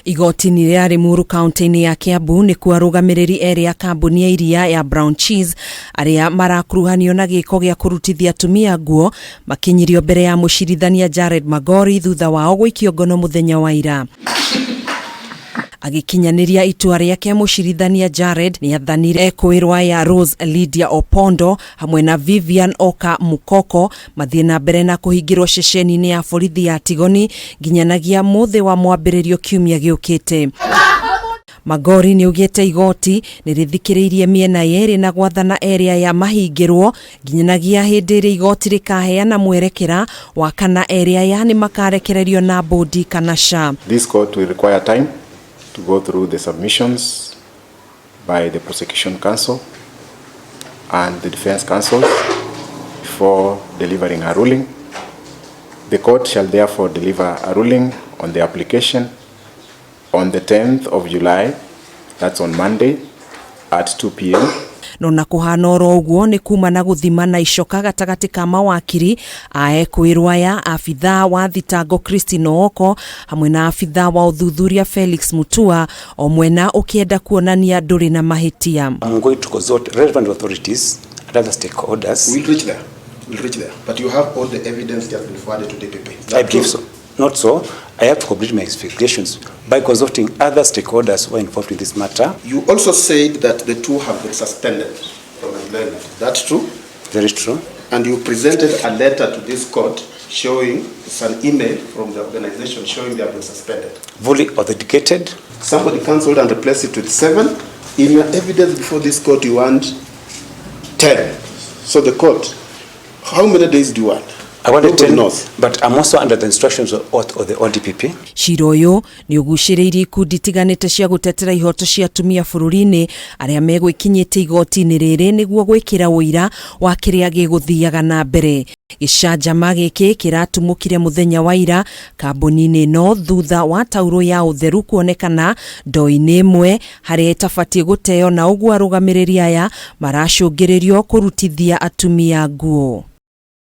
Igoti-inĩ rĩa Limuru kaunti-inĩ ya Kiambu nĩ kuo arũgamĩrĩri erĩ a kambuni ya IRIA ya Brown Cheese arĩa marakuruhanio na gĩko gĩa kũrutithia atumia nguo makinyirio mbere ya mũcirithania Jared Magori thutha wao gũikio ngono mũthenya wa ira. Agikinyanĩria itua rĩake mũcirithania Jared nĩ athanire EKUIRWO ya Rose Lydia Opondo hamwe na Vivian Oka Mukoko mathiĩ na mbere na kũhingĩrwo ceceni-inĩ ya borithi ya Tigoni nginyanagia mũthĩ wa mwambĩrĩrio kiumia gĩũkĩte. Magori nĩ ugĩte igoti nĩ rĩthikĩrĩirie mĩena yerĩ na gwathana area ya mahingĩrwo nginyanagia hĩndĩ ĩrĩa igoti rĩkaheana mwerekera wa kana area ya nĩ makarekererio na bodi kana sha. This court will require time to go through the submissions by the prosecution counsel and the defense counsel before delivering a ruling. The court shall therefore deliver a ruling on the application on the 10th of July, that's on Monday, at 2 p.m. No na kuhana oro uguo ni kuma na guthima na icoka gatagati ka mawakiri a EKUIRWO ya afitha wa thitango Christine Oko hamwe na afitha wa uthuthuria Felix Mutua o mwena ukienda kuonania nduri na mahitia. I'm going to consult relevant authorities and other stakeholders. We'll reach there. But you have all the evidence that has been forwarded to DPP. I believe so. Not so. I have to complete my investigations by consulting other stakeholders who are involved in this matter. You also said that the two have been suspended from employment. That's true? Very true. And you presented a letter to this court showing, it's an email from the organization showing they have been suspended. Fully authenticated. Somebody cancelled and replaced it with 7. In your evidence before this court you want 10. So the court, how many days do you want? I wanted 10, but I'm also under the instructions of the ODPP. Shiroyo ni ugucĩrĩirie ikundi tiganĩte cia gũtetera ihoto cia atumia bũrũri-inĩ arĩa megwĩkinyĩte igoti-inĩ rĩrĩ nĩguo gwĩkĩra ũira wa kĩrĩa gĩgũthiaga na mbere. Gĩcanjama gĩkĩ kĩratumũkire mũthenya wa ira kambuni-inĩ ĩno thutha wa tauro ya ũtheru kuonekana ndoo-inĩ ĩmwe harĩa ĩtabatiĩ gũteo na ũguo arũgamĩrĩri aya maracũngĩrĩrio kũrutithia atumia nguo.